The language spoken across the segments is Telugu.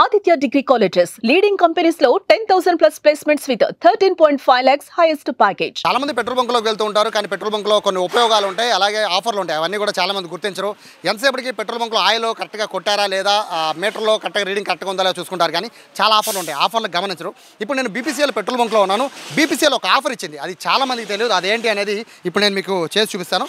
Aditya Degree Colleges, leading companies లో 10,000 plus placements with 13.5 lakhs highest package. చాలా మంది పెట్రోల్ బంకులోకి వెళ్తూ ఉంటారు, కానీ పెట్రోల్ బంకులో కొన్ని ఉపయోగాలు ఉంటాయి, అలాగే ఆఫర్లు ఉంటాయి. అవన్నీ కూడా చాలా మంది గుర్తించరు. ఎంతసేపటికి పెట్రోల్ బంకులో ఆయిల్ కరెక్ట్గా కొట్టారా లేదా, మీటర్లో కరెక్ట్గా రీడింగ్ కరెక్ట్గా ఉందా చూసుకుంటారు, కానీ చాలా ఆఫర్లు ఉంటాయి. ఆఫర్లు గమనించరు. ఇప్పుడు నేను బీపీసీఎల్ పెట్రోల్ బంకులో ఉన్నాను. బీపీసీఎల్ ఒక ఆఫర్ ఇచ్చింది, అది చాలా మందికి తెలియదు. అదేంటి అనేది ఇప్పుడు నేను మీకు చేసి చూపిస్తాను.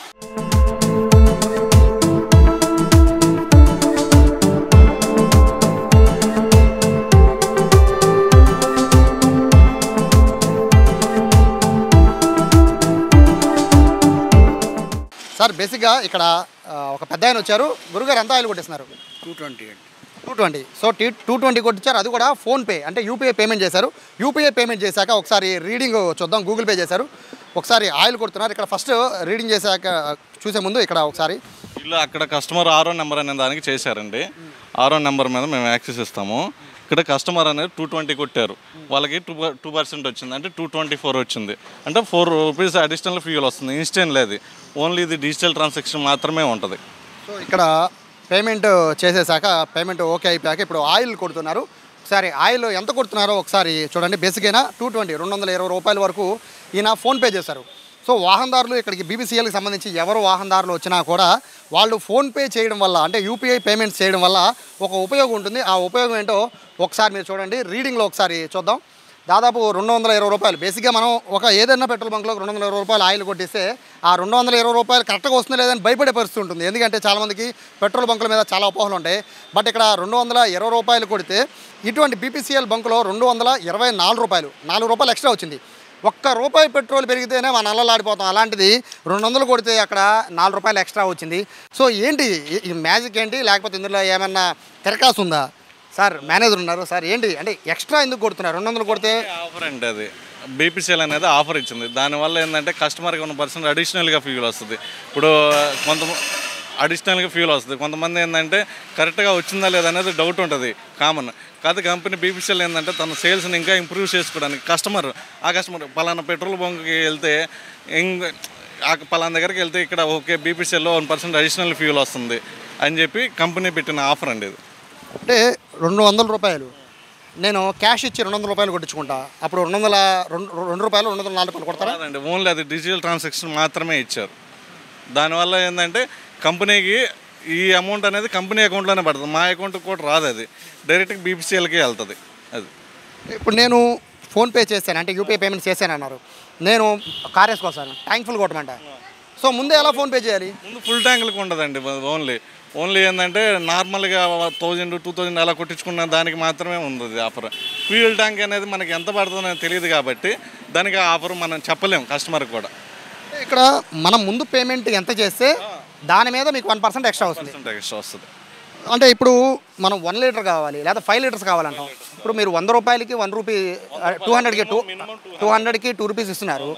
సార్, బేసిక్గా ఇక్కడ ఒక పెద్ద ఆయన వచ్చారు. గురుగారు ఎంత ఆయిల్ కొట్టేస్తున్నారు? 220. సో 220 కొట్టించారు, అది కూడా ఫోన్పే అంటే యూపీఐ పేమెంట్ చేశారు. యూపీఐ పేమెంట్ చేశాక ఒకసారి రీడింగ్ చూద్దాం. గూగుల్ పే చేశారు, ఒకసారి ఆయిల్ కొడుతున్నారు. ఇక్కడ ఫస్ట్ రీడింగ్ చేశాక చూసే ముందు ఇక్కడ ఒకసారి ఇలా అక్కడ కస్టమర్ ఆరో నెంబర్ అనే దానికి చేశారండి. ఆరో నెంబర్ మీద మేము యాక్సెస్ ఇస్తాము. ఇక్కడ కస్టమర్ అనేది 220 కొట్టారు, వాళ్ళకి 2% వచ్చింది, అంటే 224 వచ్చింది. అంటే 4 రూపీస్ అడిషనల్ ఫ్యూయల్ వస్తుంది. ఇన్స్టెంట్ లేదు, ఓన్లీ ఇది డిజిటల్ ట్రాన్సాక్షన్ మాత్రమే ఉంటుంది. సో ఇక్కడ పేమెంట్ చేసేసాక పేమెంట్ ఓకే అయిపోయాక ఇప్పుడు ఆయిల్ కొడుతున్నారు. ఒకసారి ఆయిల్ ఎంత కొడుతున్నారో ఒకసారి చూడండి. బేసిక్ అయినా 220 రూపాయల వరకు ఈయన ఫోన్పే చేశారు. సో వాహనదారులు ఇక్కడికి బీపీసీఎల్కి సంబంధించి ఎవరు వాహనదారులు వచ్చినా కూడా వాళ్ళు ఫోన్పే చేయడం వల్ల, అంటే యూపీఐ పేమెంట్స్ చేయడం వల్ల ఒక ఉపయోగం ఉంటుంది. ఆ ఉపయోగం ఏంటో ఒకసారి మీరు చూడండి. రీడింగ్లో ఒకసారి చూద్దాం. దాదాపు 220 రూపాయలు. బేసిక్గా మనం ఒక ఏదైనా పెట్రోల్ బంక్లో 220 రూపాయలు ఆయిల్ కొట్టిస్తే ఆ 220 రూపాయలు కరెక్ట్గా వస్తుంది లేదని భయపడే పరిస్థితి ఉంటుంది. ఎందుకంటే చాలామందికి పెట్రోల్ బంకుల మీద చాలా అపోహలు ఉంటాయి. బట్ ఇక్కడ 220 రూపాయలు కొడితే ఇటువంటి బీపీసీఎల్ బంకులో 224 రూపాయలు, 4 రూపాయలు ఎక్స్ట్రా వచ్చింది. ₹1 పెట్రోల్ పెరిగితేనే మనం నల్లలాడిపోతాం. అలాంటిది 200 కొడితే అక్కడ 4 రూపాయలు ఎక్స్ట్రా వచ్చింది. సో ఏంటి ఈ మ్యాజిక్ ఏంటి, లేకపోతే ఇందులో ఏమన్నా తిరకాసు ఉందా? సార్, మేనేజర్ ఉన్నారు సార్, ఏంటి అంటే ఎక్స్ట్రా ఎందుకు కొడుతున్నారు? 200 కొడితే ఆఫర్ అంటే అది బీపీసీఎల్ అనేది ఆఫర్ ఇచ్చింది. దానివల్ల ఏంటంటే కస్టమర్కి 1% అడిషనల్గా ఫ్యూల్ వస్తుంది. ఇప్పుడు అడిషనల్గా ఫ్యూల్ వస్తుంది. కొంతమంది ఏంటంటే కరెక్ట్గా వచ్చిందా లేదా అనేది డౌట్ ఉంటుంది, కామన్ కాదు. కంపెనీ బీపీసీఎల్ ఏంటంటే తన సేల్స్ని ఇంకా ఇంప్రూవ్ చేసుకోవడానికి కస్టమర్ పలానా పెట్రోల్ బంక్కి వెళ్తే పలానా దగ్గరికి వెళ్తే ఇక్కడ ఓకే బీపీసీఎల్లో 1% అడిషనల్ ఫ్యూల్ వస్తుంది అని చెప్పి కంపెనీ పెట్టిన ఆఫర్ అండి ఇది. అంటే 200 రూపాయలు నేను క్యాష్ ఇచ్చి 200 రూపాయలు కొట్టించుకుంటా, అప్పుడు 202 రూపాయలు 204 రూపాయలు కొడతారా? అండి, ఓన్లీ అది డిజిటల్ ట్రాన్సాక్షన్ మాత్రమే ఇచ్చారు. దానివల్ల ఏంటంటే కంపెనీకి ఈ అమౌంట్ అనేది కంపెనీ అకౌంట్లోనే పడుతుంది, మా అకౌంట్కి కూడా రాదు. అది డైరెక్ట్గా బీపీసీఎల్కి వెళ్తుంది. అది ఇప్పుడు నేను ఫోన్పే చేశాను, అంటే యూపీఐ పేమెంట్ చేశాను అన్నారు. నేను కార్ వేసుకొస్తాను, ట్యాంక్ ఫుల్ కొట్టమంట. సో ముందే ఎలా ఫోన్పే చేయాలి? ముందు ఫుల్ ట్యాంకులకు ఉండదండి. ఓన్లీ ఏంటంటే నార్మల్గా 1000, 2000 అలా కొట్టించుకున్న దానికి మాత్రమే ఉంది ఆఫర్. ఫ్యూయల్ ట్యాంక్ అనేది మనకి ఎంత పడుతుందో తెలియదు కాబట్టి దానికి ఆఫర్ మనం చెప్పలేము కస్టమర్కి కూడా. ఇక్కడ మనం ముందు పేమెంట్ ఎంత చేస్తే దాని మీద మీకు 1% ఎక్స్ట్రా వస్తుంది. అంటే ఇప్పుడు మనం 1 లీటర్ కావాలి లేదా 5 లీటర్స్ కావాలంటాం. ఇప్పుడు మీరు 100 రూపాయలకి 1 రూపీ, 200కి 200కి 2 రూపీస్ ఇస్తున్నారు.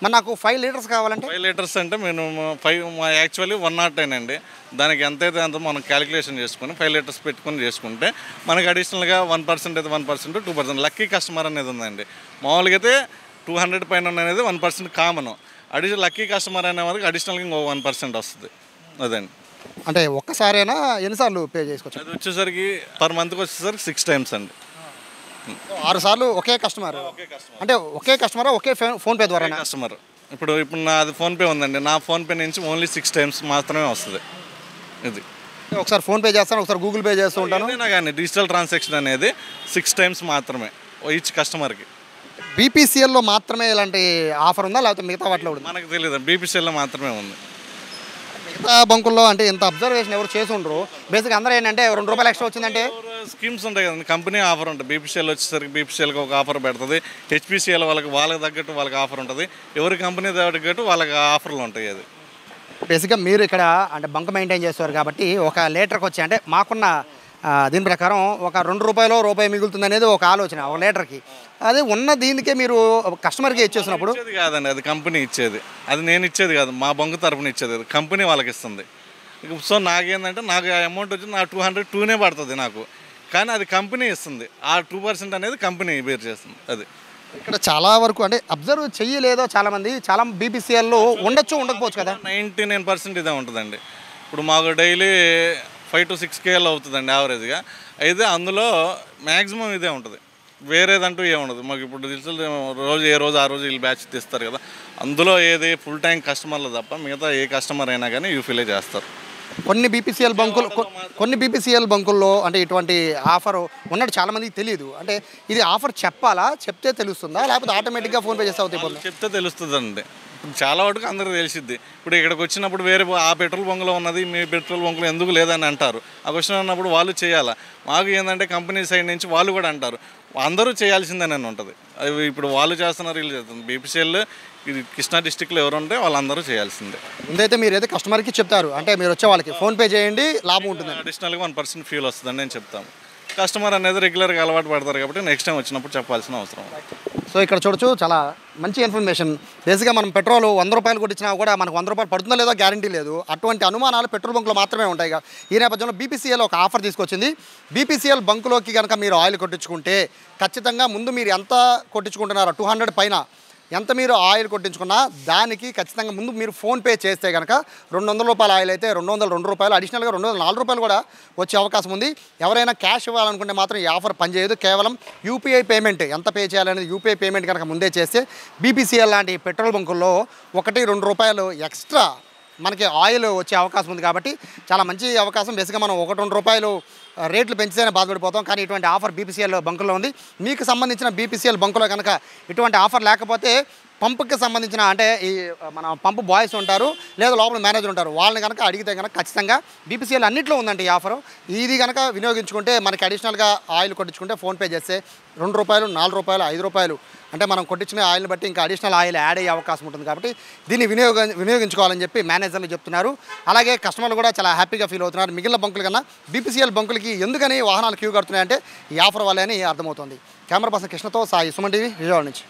మరి నాకు 5 లీటర్స్ కావాలంటే 5 లీటర్స్ అంటే నేను యాక్చువల్లీ 109 అండి. దానికి ఎంతైతే అంత మనం క్యాలిక్యులేషన్ చేసుకుని 5 లీటర్స్ పెట్టుకుని చేసుకుంటే మనకి అడిషనల్గా 1% అయితే 1%, 2% లక్కీ కస్టమర్ అనేది ఉందండి. మామూలుగా అయితే 200 పైన అనేది 1% కామన్. అడిషనల్ లక్కీ కస్టమర్ అనే వాళ్ళకి అడిషనల్గా ఇంకో 1% వస్తుంది. అదండి. అంటే ఒక్కసారైనా ఎన్నిసార్లు పే చేసుకోవచ్చు? అది వచ్చేసరికి పర్ మంత్కి వచ్చేసరికి 6 టైమ్స్ అండి. 6 సార్లు ఒకే కస్టమర్. అంటే ఒకే కస్టమర్ ఒకే ఫోన్పే ద్వారా కస్టమర్. ఇప్పుడు నాది ఫోన్పే ఉందండి, నా ఫోన్పే నుంచి ఓన్లీ 6 టైమ్స్ మాత్రమే వస్తుంది. ఇది ఒకసారి ఫోన్పే చేస్తాను, ఒకసారి గూగుల్ పే చేస్తూ ఉంటాను. కానీ డిజిటల్ ట్రాన్సాక్షన్ అనేది 6 టైమ్స్ మాత్రమే ఈచ్ కస్టమర్కి. బీపీసీఎల్లో మాత్రమే ఇలాంటి ఆఫర్ ఉందా, లేకపోతే మిగతా వాటిలో ఉంది? మనకు తెలియదు, బీపీసీఎల్లో మాత్రమే ఉంది. మిగతా బంకుల్లో అంటే ఇంత అబ్జర్వేషన్ ఎవరు చేసి ఉండరు. బేసిక్గా అందరూ ఏంటంటే 2 రూపాయలు ఎక్స్ట్రా వచ్చిందంటే స్కీమ్స్ ఉంటాయి కదండి, కంపెనీ ఆఫర్ ఉంటుంది. బీపీసీఎల్ వచ్చేసరికి బీపీసీఎల్కి ఒక ఆఫర్ పెడుతుంది, హెచ్పీసీఎల్ వాళ్ళకి తగ్గట్టు వాళ్ళకి ఆఫర్ ఉంటుంది, ఎవరి కంపెనీ తగ్గట్టు వాళ్ళకి ఆఫర్లు ఉంటాయి. అది బేసిక్గా మీరు ఇక్కడ అంటే బంక్ మెయింటైన్ చేస్తారు కాబట్టి ఒక లీటర్కి వచ్చి అంటే మాకున్న దీని ప్రకారం ఒక ₹2 మిగులుతుంది అనేది ఒక ఆలోచన ఒక లీటర్కి. అది ఉన్న దీనికే మీరు కస్టమర్కి ఇచ్చేసినప్పుడు కాదండి, అది కంపెనీ ఇచ్చేది, అది నేను ఇచ్చేది కాదు, మా బంక్ తరఫున ఇచ్చేది, అది కంపెనీ వాళ్ళకి ఇస్తుంది. సో నాకేంటంటే నాకు ఆ అమౌంట్ వచ్చి నా 202 పడుతుంది నాకు, కానీ అది కంపెనీ ఇస్తుంది. ఆ 2% అనేది కంపెనీ బేర్ చేస్తుంది. అది ఇక్కడ చాలా వరకు అంటే అబ్జర్వ్ చెయ్యలేదో చాలామంది చాలా బీపీసీఎల్లో ఉండొచ్చు ఉండకపోవచ్చు కదా. 99% ఇదే ఉంటుందండి. ఇప్పుడు మాకు డైలీ 5 to 6 KL అవుతుందండి యావరేజ్గా. అయితే అందులో మ్యాక్సిమం ఇదే ఉంటుంది, వేరేదంటూ ఏముండదు. మాకు ఇప్పుడు డిజిటల్ రోజు ఏ రోజు ఆ రోజు వీళ్ళు బ్యాచ్ తీస్తారు కదా, అందులో ఏది ఫుల్ టైం కస్టమర్లు తప్ప మిగతా ఏ కస్టమర్ అయినా కానీ యూఫీలే చేస్తారు. కొన్ని బీపీసీఎల్ బంకుల్లో అంటే ఇటువంటి ఆఫర్ ఉన్నట్టు చాలామందికి తెలియదు. అంటే ఇది ఆఫర్ చెప్పాలా, చెప్తే తెలుస్తుందా, లేకపోతే ఆటోమేటిక్గా ఫోన్పే చేస్తే అవుతాయి? చెప్తే తెలుస్తుందండి. ఇప్పుడు చాలా వరకు అందరికీ తెలిసిద్ది. ఇప్పుడు ఇక్కడికి వచ్చినప్పుడు వేరే ఆ పెట్రోల్ బంకులో ఉన్నది మీ పెట్రోల్ బంకులో ఎందుకు లేదని అంటారు. ఆ క్వశ్చన్ అన్నప్పుడు వాళ్ళు చేయాలా. మాకు ఏంటంటే కంపెనీ సైడ్ నుంచి వాళ్ళు కూడా అంటారు, అందరూ చేయాల్సిందేనని ఉంటుంది. అవి ఇప్పుడు వాళ్ళు చేస్తున్నారు, వీళ్ళు చేస్తున్నారు. బీపీసీఎల్ ఇది కృష్ణా డిస్టిక్లో ఎవరు ఉంటే వాళ్ళందరూ చేయాల్సిందే. ముందైతే మీరు అయితే కస్టమర్కి చెప్తారు, అంటే మీరు వచ్చే వాళ్ళకి ఫోన్పే చేయండి లాభం ఉంటుంది, అడిషనల్గా 1% ఫ్యూల్ వస్తుందని నేను చెప్తాను. కస్టమర్ అనేది రెగ్యులర్గా అలవాటు పడతారు కాబట్టి నెక్స్ట్ టైం వచ్చినప్పుడు చెప్పాల్సిన అవసరం. సో ఇక్కడ చూడొచ్చు, చాలా మంచి ఇన్ఫర్మేషన్. బేసిక్గా మనం పెట్రోల్ 100 రూపాయలు కొట్టించినా కూడా మనకు 100 రూపాయలు పడుతుందో లేదో గ్యారంటీ లేదు. అటువంటి అనుమానాలు పెట్రోల్ బంకులో మాత్రమే ఉంటాయి. ఈ నేపథ్యంలో బీపీసీఎల్ ఒక ఆఫర్ తీసుకొచ్చింది. బీపీసీఎల్ బంకులోకి కనుక మీరు ఆయిల్ కొట్టించుకుంటే ఖచ్చితంగా ముందు మీరు ఎంత కొట్టించుకుంటున్నారో 200 పైన ఎంత మీరు ఆయిల్ కొట్టించుకున్నా దానికి ఖచ్చితంగా ముందు మీరు ఫోన్పే చేస్తే కనుక 200 రూపాయల ఆయిల్ అయితే 202 రూపాయలు, అడిషనల్గా 204 రూపాయలు కూడా వచ్చే అవకాశం ఉంది. ఎవరైనా క్యాష్ ఇవ్వాలనుకుంటే మాత్రం ఈ ఆఫర్ పనిచేయదు. కేవలం యూపీఐ పేమెంట్ ఎంత పే చేయాలనేది యూపీఐ పేమెంట్ కనుక ముందే చేస్తే బీపీసీఎల్ లాంటి పెట్రోల్ బంకుల్లో 1-2 రూపాయలు ఎక్స్ట్రా మనకి ఆయిల్ వచ్చే అవకాశం ఉంది. కాబట్టి చాలా మంచి అవకాశం. బేసిక్గా మనం 1-2 రూపాయలు రేట్లు పెంచితేనే బాధపడిపోతాం, కానీ ఇటువంటి ఆఫర్ బీపీసీఎల్ బంకుల్లో ఉంది. మీకు సంబంధించిన బీపీసీఎల్ బంకులో కనుక ఇటువంటి ఆఫర్ లేకపోతే పంపుకి సంబంధించిన అంటే ఈ మన పంపు బాయ్స్ ఉంటారు, లేదా లోపల మేనేజర్ ఉంటారు, వాళ్ళని కనుక అడిగితే కనుక ఖచ్చితంగా బీపీసీఎల్ అన్నింటిలో ఉందండి ఈ ఆఫరు. ఇది కనుక వినియోగించుకుంటే మనకి అడిషనల్గా ఆయిల్ కొట్టించుకుంటే ఫోన్పే చేస్తే 2 రూపాయలు, 4 రూపాయలు, 5 రూపాయలు అంటే మనం కొట్టించిన ఆయిల్ని బట్టి ఇంకా అడిషనల్ ఆయిల్ యాడ్ అయ్యే అవకాశం ఉంటుంది. కాబట్టి దీన్ని వినియోగించుకోవాలని చెప్పి మేనేజర్లు చెప్తున్నారు. అలాగే కస్టమర్లు కూడా చాలా హ్యాపీగా ఫీల్ అవుతున్నారు. మిగిలిన బంకుల కన్నా బీపీసీఎల్ బంకులకి ఎందుకని వాహనాలు క్యూ కడుతున్నాయంటే ఈ ఆఫర్ వల్లే అని అర్థమవుతుంది. కెమెరా పర్సన్ కృష్ణతో సాయి, సుమన్ టీవీ, విజయవాడ నుంచి.